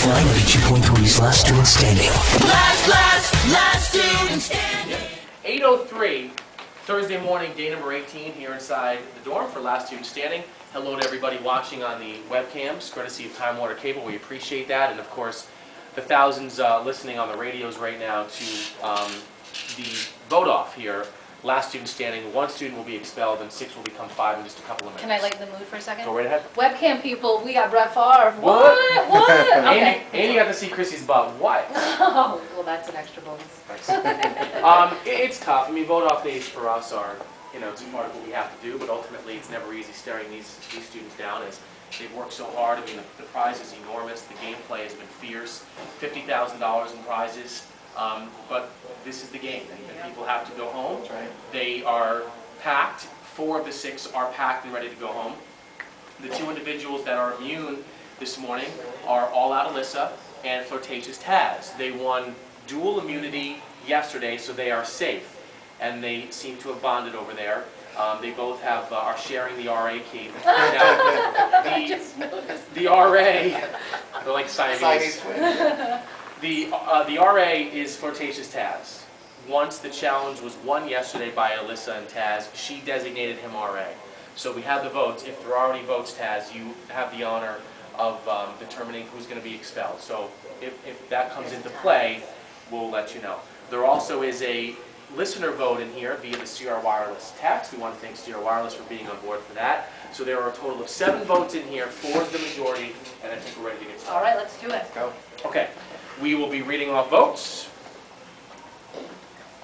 FLY92.3's last student standing. Last student standing. 8:03, Thursday morning, day number 18 here inside the dorm for last student standing. Hello to everybody watching on the webcams, courtesy of Time Warner Cable. We appreciate that, and of course, the thousands listening on the radios right now to the vote off here. Last student standing, 1 student will be expelled and 6 will become 5 in just a couple of minutes. Can I lighten the mood for a second? Go right ahead. Webcam people, we got Brett Favre. What? What? Okay. Andy got to see Chrissy's butt. What? Oh, well, that's an extra bonus. It's tough. I mean, vote off days for us are, it's part of what we have to do, but ultimately it's never easy staring these students down as they've worked so hard. I mean, the prize is enormous. The gameplay has been fierce. $50,000 in prizes. But this is the game, and people have to go home. That's right. They are packed. 4 of the 6 are packed and ready to go home. The 2 individuals that are immune this morning are All Out Alyssa and Flirtatious Taz. They won dual immunity yesterday, so they are safe, and they seem to have bonded over there. They both are sharing the RA key. Now, I just noticed. the RA, they're like Siamese. The RA is Flirtatious Taz. Once the challenge was won yesterday by Alyssa and Taz, she designated him RA. So we have the votes. If there are already votes, Taz, you have the honor of determining who's going to be expelled. So if that comes into play, we'll let you know. There also is a listener vote in here via the CR Wireless text. We want to thank CR Wireless for being on board for that. So there are a total of 7 votes in here. 4 is the majority, and I think we're ready to get started. All right, let's do it. Go. Okay, we will be reading off votes.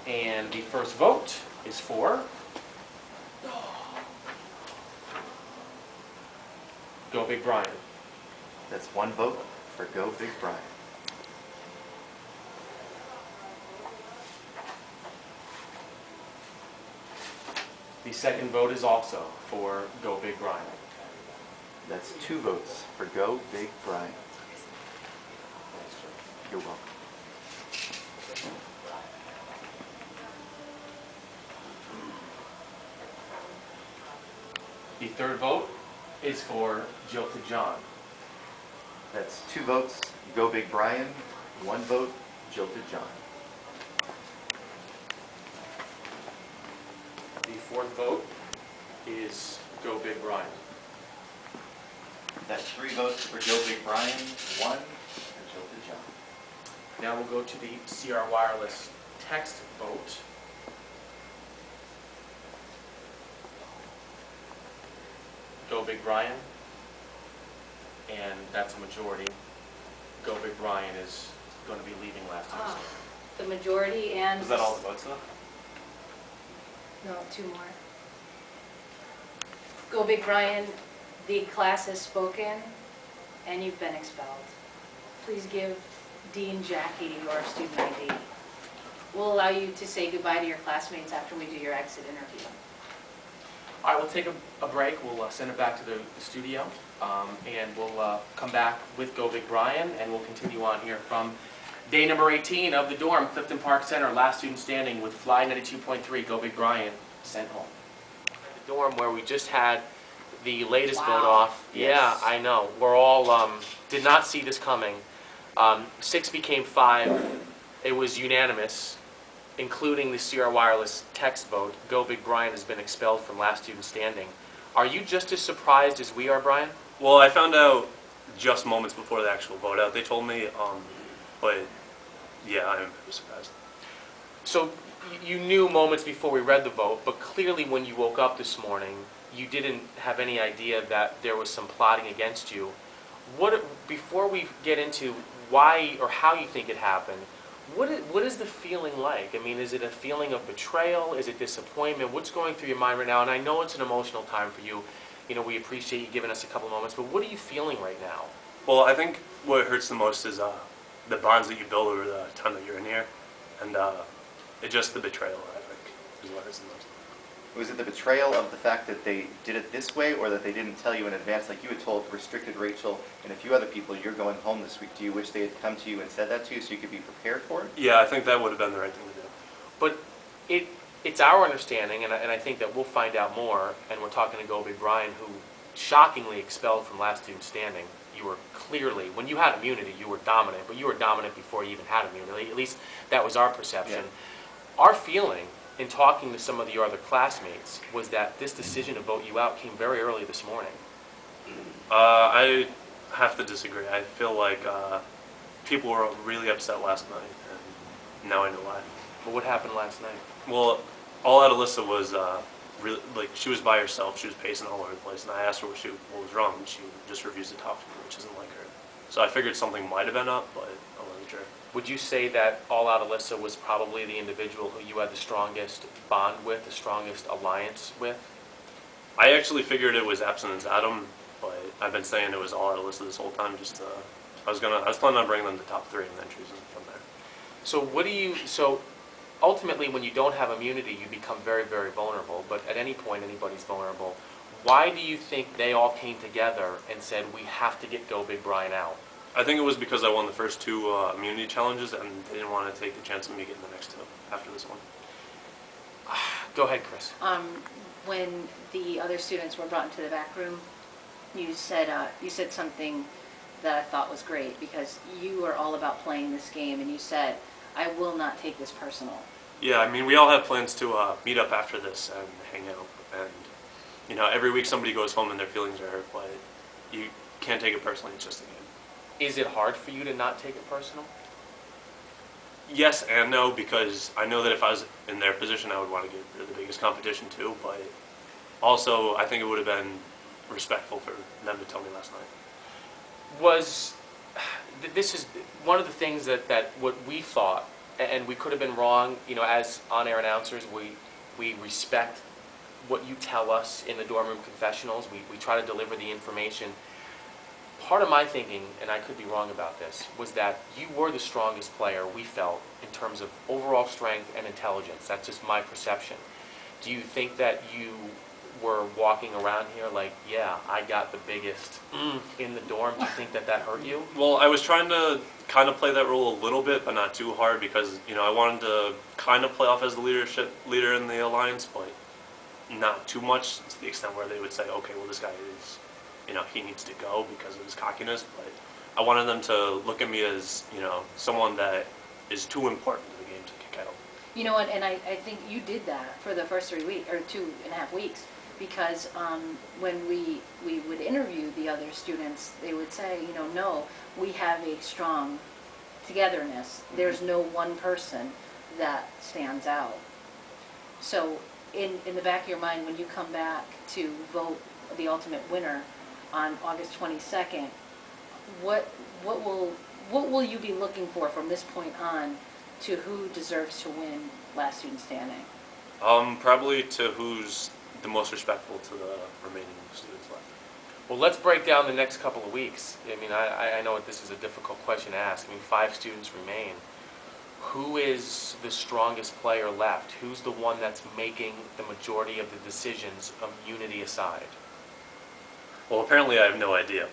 And the first vote is for Go Big Brian. That's 1 vote for Go Big Brian. The second vote is also for Go Big Brian. That's 2 votes for Go Big Brian. You're welcome. The third vote is for Jilted John. That's 2 votes Go Big Brian, 1 vote Jilted John. The fourth vote is Go Big Brian. That's 3 votes for Go Big Brian, 1 for Jilted John. Now we'll go to the CR Wireless text vote. Go Big Brian, and that's a majority. Go Big Brian is going to be leaving last time. Oh, the majority and... Was that all the votes though? No, 2 more. Go Big Brian, the class has spoken, and you've been expelled. Please give Dean Jackie your student ID. We'll allow you to say goodbye to your classmates after we do your exit interview. All right, we'll take a break. We'll send it back to the studio, and we'll come back with Go Big Brian, and we'll continue on here from day number 18 of the dorm, Clifton Park Center, last student standing with FLY92.3, Go Big Brian, sent home. The dorm where we just had the latest vote off. Yes. Yeah, I know. We're all, did not see this coming. 6 became 5. It was unanimous, including the CR Wireless text vote. Go Big Brian has been expelled from last student standing. Are you just as surprised as we are, Brian? Well, I found out just moments before the actual vote out. They told me, but yeah, I'm surprised. So you knew moments before we read the vote, but clearly when you woke up this morning, you didn't have any idea that there was some plotting against you. Before we get into why or how you think it happened, what is the feeling like? I mean, is it a feeling of betrayal? Is it disappointment? What's going through your mind right now? And I know it's an emotional time for you. We appreciate you giving us a couple moments, but what are you feeling right now? Well, I think what hurts the most is the bonds that you build over the time that you're in here, and it's just the betrayal, I think, is what hurts the most. Was it the betrayal of the fact that they did it this way, or that they didn't tell you in advance, like you had told restricted Rachel and a few other people, you're going home this week? Do you wish they had come to you and said that to you so you could be prepared for it? Yeah, I think that would have been the right thing to do. But it's our understanding, and I think that we'll find out more, and we're talking to Go Big Brian, who shockingly expelled from last student standing you were clearly, when you had immunity, you were dominant, but you were dominant before you even had immunity. At least that was our perception. Yeah. Our feeling in talking to some of your other classmates was that this decision to vote you out came very early this morning. I have to disagree. I feel like people were really upset last night, and now I know why. But what happened last night? Well, all out Alyssa was really, like, she was by herself. She was pacing all over the place, and I asked her what was wrong, and she just refused to talk to me, which isn't like her. So I figured something might have been up, but I wasn't sure. Would you say that All Out Alyssa was probably the individual who you had the strongest bond with, the strongest alliance with? I actually figured it was Abstinence Adam, but I've been saying it was All Out Alyssa this whole time. Just I was planning on bringing them the top 3 and then choosing from there. So ultimately, when you don't have immunity, you become very, very vulnerable, but at any point, anybody's vulnerable. Why do you think they all came together and said, we have to get Go Big Brian out? I think it was because I won the first 2 immunity challenges, and they didn't want to take the chance of me getting the next 2 after this one. Go ahead, Chris. When the other students were brought into the back room, you said something that I thought was great, because you are all about playing this game, and you said, I will not take this personal. Yeah, I mean, we all have plans to meet up after this and hang out, and, you know, every week somebody goes home and their feelings are hurt, but you can't take it personally, it's just a game. Is it hard for you to not take it personal? Yes and no, because I know that if I was in their position, I would want to get rid of the biggest competition too, but also I think it would have been respectful for them to tell me last night. This is one of the things that what we thought, and we could have been wrong, you know, as on-air announcers, we respect what you tell us in the dorm room confessionals. We try to deliver the information. Part of my thinking, and I could be wrong about this, was that you were the strongest player, we felt, in terms of overall strength and intelligence. That's just my perception. Do you think that you were walking around here like, yeah, I got the biggest in the dorm? Do you think that hurt you? Well, I was trying to kind of play that role a little bit, but not too hard, because, you know, I wanted to kind of play off as the leader in the alliance, but not too much, to the extent where they would say, okay, well, this guy is, you know, he needs to go because of his cockiness, but I wanted them to look at me as, you know, someone that is too important to the game to kick out. You know what, and I think you did that for the first 3 weeks, or 2.5 weeks, because when we would interview the other students, they would say, you know, no, we have a strong togetherness. There's no one person that stands out. So in the back of your mind, when you come back to vote the ultimate winner on August 22nd, what will you be looking for from this point on to who deserves to win Last Student Standing? Probably to who's the most respectful to the remaining students left. Well, let's break down the next couple of weeks. I mean, I know this is a difficult question to ask. I mean, 5 students remain. Who is the strongest player left? Who's the one that's making the majority of the decisions, immunity aside? Well, apparently I have no idea.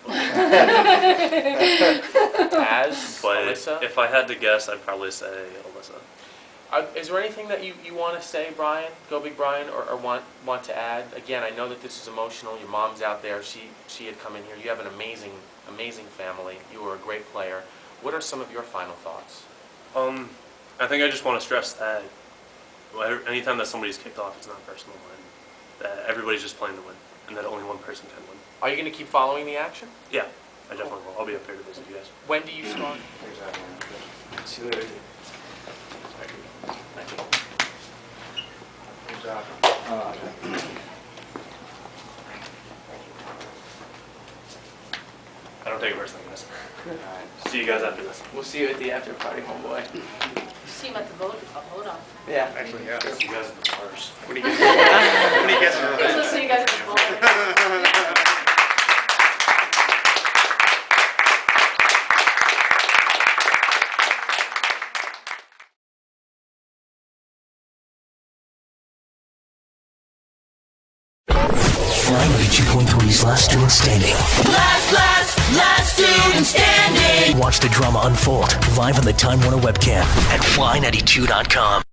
As But Alyssa? if I had to guess, I'd probably say Alyssa. Is there anything that you want to say, Brian, Go Big Brian, or want to add? Again, I know that this is emotional. Your mom's out there. She had come in here. You have an amazing family. You were a great player. What are some of your final thoughts? I think I just want to stress that anytime that somebody's kicked off, it's not personal, and that everybody's just playing to win, and that only one person can win. Are you going to keep following the action? Yeah, I definitely will. I'll be up here to visit you guys. When do you start? See you later. I don't take it personally, guys. See you guys after this. We'll see you at the after party, homeboy. See him at the vote off. Yeah, actually, yeah. See you guys at the first. When he gets We'll see you guys at the vote. FLY92.3's Last Student Standing. Last student standing. Watch the drama unfold live on the Time Warner webcam at FLY92.com.